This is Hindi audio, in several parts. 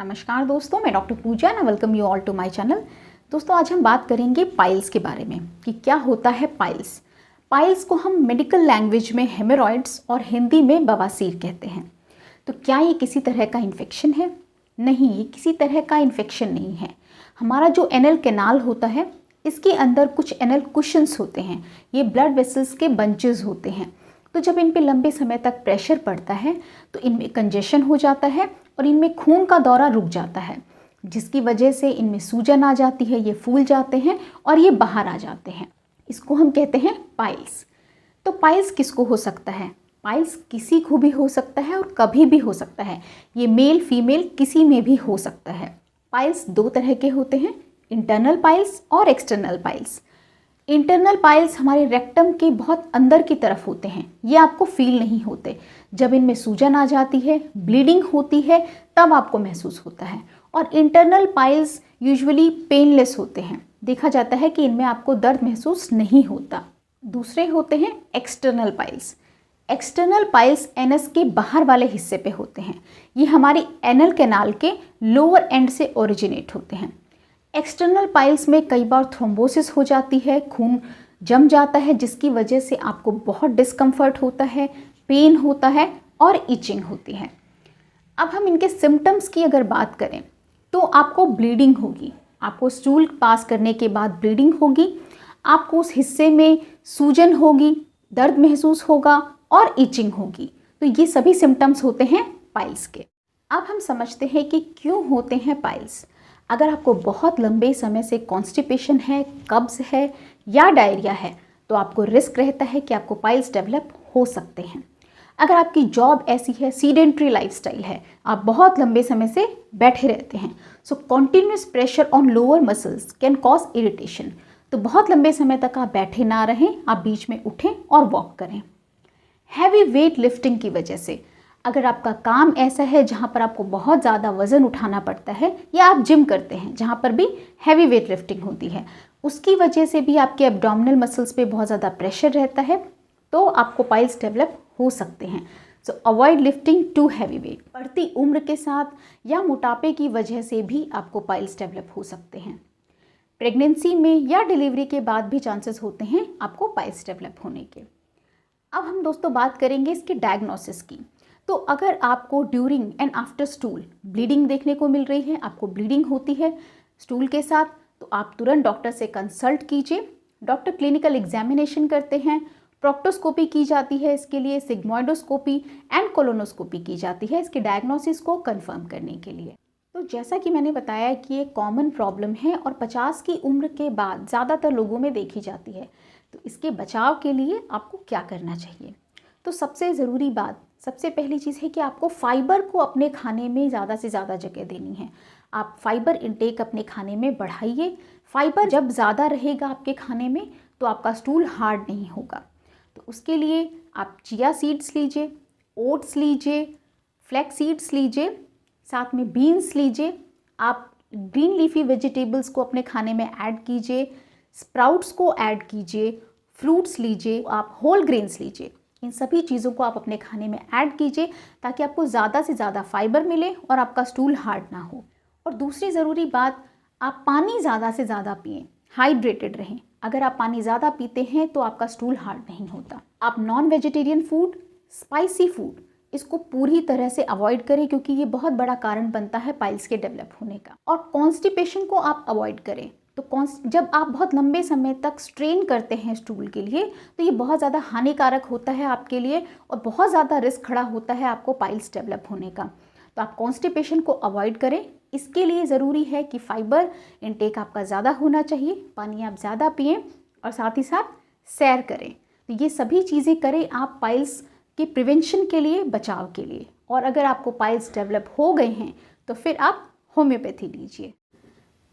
नमस्कार दोस्तों, मैं doctor Pooja and welcome you all to my channel. दोस्तों, आज हम बात करेंगे पाइल्स के बारे में कि क्या होता है पाइल्स। पाइल्स को हम मेडिकल लैंग्वेज में हेमरॉइड्स और हिंदी में बवासीर कहते हैं। तो क्या ये किसी तरह का इन्फेक्शन है? नहीं, ये किसी तरह का इन्फेक्शन नहीं है। हमारा जो एनल कैनाल होता है, इसके अंदर कुछ एनल कुशन्स होते हैं। ये ब्लड वेसल्स के बंचेस होते हैं। तो जब इन पे लंबे समय तक प्रेशर पड़ता है तो इनमें कंजेशन हो जाता है और इनमें खून का दौरा रुक जाता है, जिसकी वजह से इनमें सूजन आ जाती है, ये फूल जाते हैं और ये बाहर आ जाते हैं। इसको हम कहते हैं पाइल्स। तो पाइल्स किसको हो सकता है? पाइल्स किसी को भी हो सकता है और कभी भी हो सकता है। ये मेल फीमेल किसी में भी हो सकता है। पाइल्स दो तरह के होते हैं, इंटरनल पाइल्स और एक्सटर्नल पाइल्स। इंटरनल पाइल्स हमारे रेक्टम के बहुत अंदर की तरफ होते हैं। ये आपको फील नहीं होते। जब इनमें सूजन आ जाती है, ब्लीडिंग होती है, तब आपको महसूस होता है। और इंटरनल पाइल्स यूजुअली पेनलेस होते हैं। देखा जाता है कि इनमें आपको दर्द महसूस नहीं होता। दूसरे होते हैं external piles. External piles anus के बाहर वाले हिस्से पे होते हैं। ये हमारे एनल कैनाल के लोअर एंड से ओरिजिनेट होते हैं। एक्सटर्नल पाइल्स में कई बार थ्रोम्बोसिस हो जाती है, खून जम जाता है, जिसकी वजह से आपको बहुत डिस्कम्फर्ट होता है, पेन होता है और इचिंग होती है। अब हम इनके सिम्टम्स की अगर बात करें तो आपको ब्लीडिंग होगी। आपको स्टूल पास करने के बाद ब्लीडिंग होगी। आपको उस हिस्से में सूजन होगी, दर्द महसूस होगा और इचिंग होगी। तो ये सभी सिम्टम्स होते हैं पाइल्स के। अब हम समझते हैं कि क्यों होते हैं पाइल्स। अगर आपको बहुत लंबे समय से कॉन्स्टिपेशन है, कब्ज है या डायरिया है, तो आपको रिस्क रहता है कि आपको पाइल्स डेवलप हो सकते हैं। अगर आपकी जॉब ऐसी है, सीडेंट्री लाइफस्टाइल है, आप बहुत लंबे समय से बैठे रहते हैं, so continuous pressure on lower muscles can cause irritation. तो बहुत लंबे समय तक आप बैठे ना रहें, आप बीच में उठें और वॉक करें। हैवी वेट लिफ्टिंग की वजह से, अगर आपका काम ऐसा है जहाँ पर आपको बहुत ज़्यादा वज़न उठाना पड़ता है, या आप जिम करते हैं जहाँ पर भी हैवी वेट लिफ्टिंग होती है, उसकी वजह से भी आपके एब्डोमिनल मसल्स पे बहुत ज़्यादा प्रेशर रहता है, तो आपको पाइल्स डेवलप हो सकते हैं। So avoid lifting too heavy weight. बढ़ती उम्र के साथ या मोटापे की वजह से भी आपको पाइल्स डेवलप हो सकते हैं। प्रेगनेंसी में या डिलीवरी के बाद भी चांसेस होते हैं आपको पाइल्स डेवलप होने के। अब हम दोस्तों बात करेंगे इसके डायग्नोसिस की। तो अगर आपको during and after stool bleeding देखने को मिल रही है, आपको ब्लीडिंग होती है स्टूल के साथ, तो आप तुरंत डॉक्टर से कंसल्ट कीजिए। डॉक्टर क्लिनिकल एग्जामिनेशन करते हैं, प्रोक्टोस्कोपी की जाती है, इसके लिए सिग्मोइडोस्कोपी एंड कोलोनोस्कोपी की जाती है इसके डायग्नोसिस को कंफर्म करने के लिए। तो जैसा कि मैंने बताया कि ये कॉमन प्रॉब्लम है और 50 की उम्र के बाद ज़्यादातर लोगों में देखी जाती है। तो इसके बचाव के लिए आपको क्या करना चाहिए? तो सबसे ज़रूरी बात, सबसे पहली चीज़ है कि आपको फाइबर को अपने खाने में ज़्यादा से ज़्यादा जगह देनी है। आप फाइबर इंटेक अपने खाने में बढ़ाइए। फाइबर जब ज़्यादा रहेगा आपके खाने में, तो आपका स्टूल हार्ड नहीं होगा। तो उसके लिए आप चिया सीड्स लीजिए, ओट्स लीजिए, फ्लैक्स सीड्स लीजिए, साथ में बीन्स लीजिए। आप ग्रीन लीफी वेजिटेबल्स को अपने खाने में ऐड कीजिए, स्प्राउट्स को ऐड कीजिए, फ्रूट्स लीजिए, आप होल ग्रेन्स लीजिए। इन सभी चीज़ों को आप अपने खाने में ऐड कीजिए ताकि आपको ज़्यादा से ज़्यादा फाइबर मिले और आपका स्टूल हार्ड ना हो। और दूसरी ज़रूरी बात, आप पानी ज़्यादा से ज़्यादा पिएं, हाइड्रेटेड रहें। अगर आप पानी ज़्यादा पीते हैं तो आपका स्टूल हार्ड नहीं होता। आप non vegetarian food, spicy food, इसको पूरी तरह से अवॉइड करें, क्योंकि ये बहुत बड़ा कारण बनता है पाइल्स के डेवलप होने का। और कॉन्स्टिपेशन को आप अवॉइड करें। तो जब आप बहुत लंबे समय तक स्ट्रेन करते हैं स्टूल के लिए, तो ये बहुत ज़्यादा हानिकारक होता है आपके लिए और बहुत ज़्यादा रिस्क खड़ा होता है आपको पाइल्स डेवलप होने का। तो आप कॉन्स्टिपेशन को अवॉइड करें। इसके लिए ज़रूरी है कि फाइबर इनटेक आपका ज़्यादा होना चाहिए, पानी आप ज़्यादा पिएं और साथ ही साथ सैर करें। तो ये सभी चीज़ें करें आप पाइल्स के प्रिवेंशन के लिए, बचाव के लिए। और अगर आपको पाइल्स डेवलप हो गए हैं तो फिर आप होम्योपैथी लीजिए।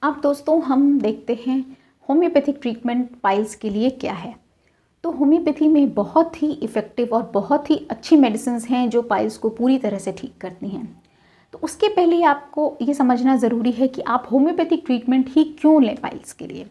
अब दोस्तों हम देखते हैं होम्योपैथिक ट्रीटमेंट पाइल्स के लिए क्या है। तो होम्योपैथी में बहुत ही इफ़ेक्टिव और बहुत ही अच्छी मेडिसिन हैं जो पाइल्स को पूरी तरह से ठीक करती हैं। तो उसके पहले आपको ये समझना ज़रूरी है कि आप होम्योपैथिक ट्रीटमेंट ही क्यों लें पाइल्स के लिए।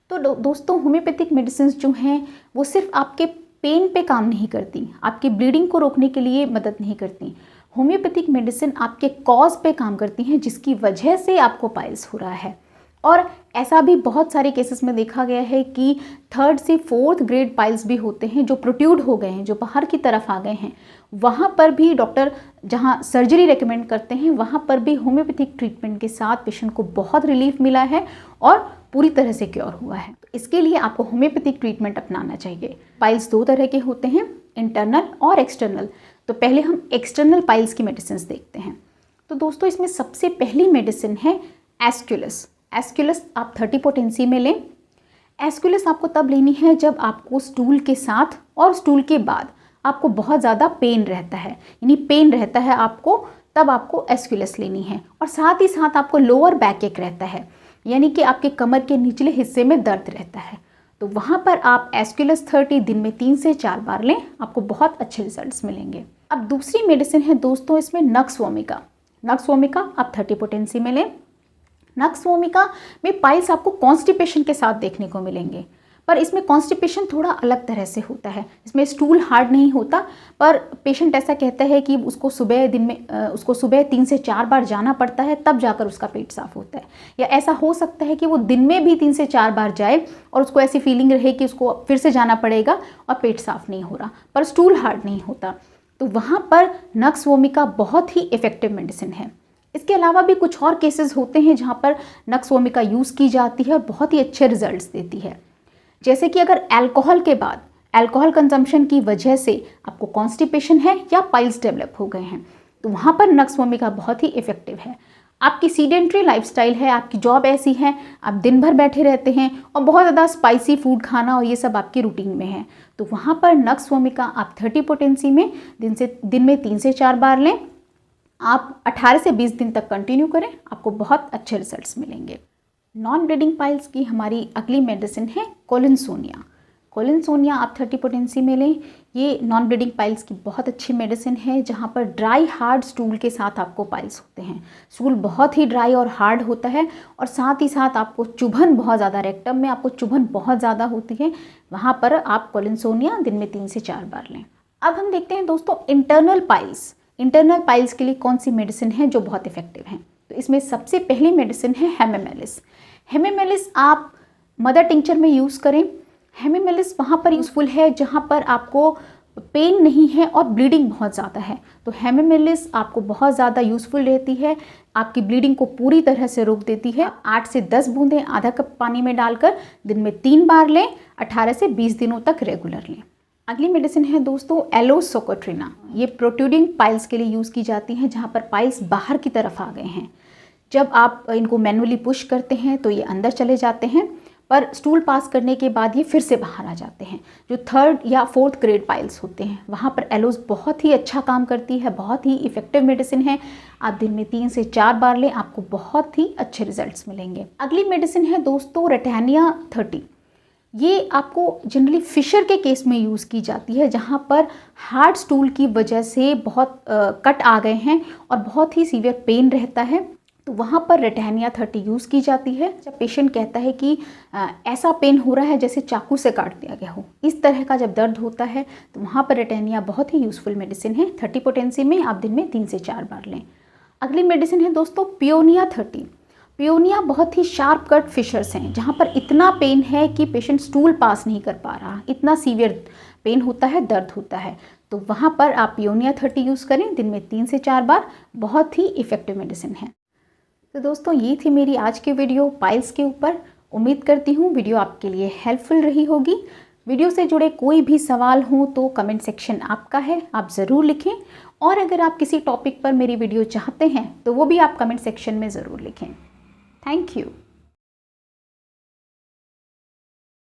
तो दोस्तों, होम्योपैथिक मेडिसिन जो हैं वो सिर्फ आपके पेन पे काम नहीं करती, आपकी ब्लीडिंग को रोकने के लिए मदद नहीं करती। होम्योपैथिक मेडिसिन आपके कॉज पे काम करती हैं जिसकी वजह से आपको पाइल्स हो रहा है। और ऐसा भी बहुत सारे केसेस में देखा गया है कि 3rd से 4th ग्रेड पाइल्स भी होते हैं जो प्रोट्रूड हो गए हैं, जो बाहर की तरफ आ गए हैं। वहाँ पर भी डॉक्टर जहाँ सर्जरी रेकमेंड करते हैं वहाँ पर भी होम्योपैथिक ट्रीटमेंट के साथ पेशेंट को बहुत रिलीफ मिला है और पूरी तरह से क्योर हुआ है। तो इसके लिए आपको होम्योपैथिक ट्रीटमेंट अपनाना चाहिए। पाइल्स 2 तरह के होते हैं, इंटरनल और एक्सटर्नल। तो पहले हम एक्सटर्नल पाइल्स की मेडिसिन देखते हैं। तो दोस्तों इसमें सबसे पहली मेडिसिन है एस्क्युलस। एस्क्युलस आप 30 पोटेंसी में लें। एस्क्युलस आपको तब लेनी है जब आपको स्टूल के साथ और स्टूल के बाद आपको बहुत ज़्यादा पेन रहता है, यानी पेन रहता है आपको, तब आपको एस्क्युलस लेनी है। और साथ ही साथ आपको लोअर बैक एक रहता है, यानी कि आपके कमर के निचले हिस्से में दर्द रहता है, तो वहाँ पर आप एस्क्युलस 30 दिन में 3 से 4 बार लें, आपको बहुत अच्छे रिजल्ट्स मिलेंगे। अब दूसरी मेडिसिन है दोस्तों इसमें नक्स वोमिका। नक्स वोमिका आप 30 पोटेंसी में लें। नक्स वोमिका में पाइल्स आपको कॉन्स्टिपेशन के साथ देखने को मिलेंगे, पर इसमें कॉन्स्टिपेशन थोड़ा अलग तरह से होता है। इसमें स्टूल हार्ड नहीं होता, पर पेशेंट ऐसा कहता है कि उसको सुबह 3 से 4 बार जाना पड़ता है, तब जाकर उसका पेट साफ होता है। या ऐसा हो सकता है कि वो दिन में भी 3 से 4 बार जाए और उसको ऐसी फीलिंग रहे कि उसको फिर से जाना पड़ेगा और पेट साफ नहीं हो रहा, पर स्टूल हार्ड नहीं होता। तो वहाँ पर नक्स वोमिका बहुत ही इफ़ेक्टिव मेडिसिन है। इसके अलावा भी कुछ और केसेस होते हैं जहाँ पर नक्स वोमिका यूज़ की जाती है और बहुत ही अच्छे रिजल्ट्स देती है। जैसे कि अगर अल्कोहल के बाद अल्कोहल कंजम्पशन की वजह से आपको कॉन्स्टिपेशन है या पाइल्स डेवलप हो गए हैं, तो वहाँ पर नक्स वोमिका बहुत ही इफ़ेक्टिव है। आपकी सीडेंट्री लाइफस्टाइल है, आपकी जॉब ऐसी है, आप दिन भर बैठे रहते हैं और बहुत ज़्यादा स्पाइसी फूड खाना और ये सब आपकी रूटीन में है, तो वहाँ पर नक्स वोमिका आप 30 पोटेंसी में दिन में 3 से 4 बार लें। आप 18 से 20 दिन तक कंटिन्यू करें, आपको बहुत अच्छे रिजल्ट्स मिलेंगे। नॉन ब्लीडिंग पाइल्स की हमारी अगली मेडिसिन है कोलिनसोनिया। कोलिनसोनिया आप 30 पोटेंसी में लें। ये नॉन ब्लीडिंग पाइल्स की बहुत अच्छी मेडिसिन है जहाँ पर ड्राई हार्ड स्टूल के साथ आपको पाइल्स होते हैं। स्टूल बहुत ही ड्राई और हार्ड होता है और साथ ही साथ आपको चुभन बहुत ज़्यादा, रेक्टम में आपको चुभन बहुत ज़्यादा होती है, वहाँ पर आप कोलिनसोनिया दिन में 3 से 4 बार लें। अब हम देखते हैं दोस्तों इंटरनल पाइल्स। इंटरनल पाइल्स के लिए कौन सी मेडिसिन है जो बहुत इफेक्टिव हैं। तो इसमें सबसे पहली मेडिसिन है हेमेमेलिस। हेमेमेलिस आप मदर टिंचर में यूज़ करें। हेमेमेलिस वहाँ पर यूज़फुल है जहाँ पर आपको पेन नहीं है और ब्लीडिंग बहुत ज़्यादा है, तो हेमेमेलिस आपको बहुत ज़्यादा यूज़फुल रहती है, आपकी ब्लीडिंग को पूरी तरह से रोक देती है। 8 से 10 बूंदें आधा कप पानी में डालकर दिन में 3 बार लें, 18 से 20 दिनों तक रेगुलर लें। अगली मेडिसिन है दोस्तों एलोसोकोट्रिना। ये प्रोट्रूडिंग पाइल्स के लिए यूज़ की जाती हैं जहाँ पर पाइल्स बाहर की तरफ आ गए हैं। जब आप इनको मैनुअली पुश करते हैं तो ये अंदर चले जाते हैं, पर स्टूल पास करने के बाद ये फिर से बाहर आ जाते हैं। जो 3rd या 4th ग्रेड पाइल्स होते हैं वहाँ पर एलोस बहुत ही अच्छा काम करती है, बहुत ही इफेक्टिव मेडिसिन है। आप दिन में 3 से 4 बार लें, आपको बहुत ही अच्छे रिजल्ट्स मिलेंगे। अगली मेडिसिन है दोस्तों रेटैनिया 30। ये आपको जनरली फिशर के केस में यूज़ की जाती है जहाँ पर हार्ड स्टूल की वजह से बहुत कट आ गए हैं और बहुत ही सीवियर पेन रहता है, तो वहाँ पर रेटैनिया 30 यूज़ की जाती है। जब पेशेंट कहता है कि ऐसा पेन हो रहा है जैसे चाकू से काट दिया गया हो, इस तरह का जब दर्द होता है तो वहाँ पर रेटैनिया बहुत ही यूज़फुल मेडिसिन है। 30 पोटेंसी में आप दिन में 3 से 4 बार लें। अगली मेडिसिन है दोस्तों पियोनिया 30। पियोनिया बहुत ही शार्प कट फिशर्स हैं जहाँ पर इतना पेन है कि पेशेंट स्टूल पास नहीं कर पा रहा, इतना सीवियर पेन होता है, दर्द होता है, तो वहाँ पर आप पियोनिया 30 यूज़ करें, दिन में 3 से 4 बार, बहुत ही इफ़ेक्टिव मेडिसिन है। तो दोस्तों ये थी मेरी आज की वीडियो पाइल्स के ऊपर। उम्मीद करती हूँ वीडियो आपके लिए हेल्पफुल रही होगी। वीडियो से जुड़े कोई भी सवाल हो तो कमेंट सेक्शन आपका है, आप ज़रूर लिखें। और अगर आप किसी टॉपिक पर मेरी वीडियो चाहते हैं तो वो भी आप कमेंट सेक्शन में ज़रूर लिखें। Thank you.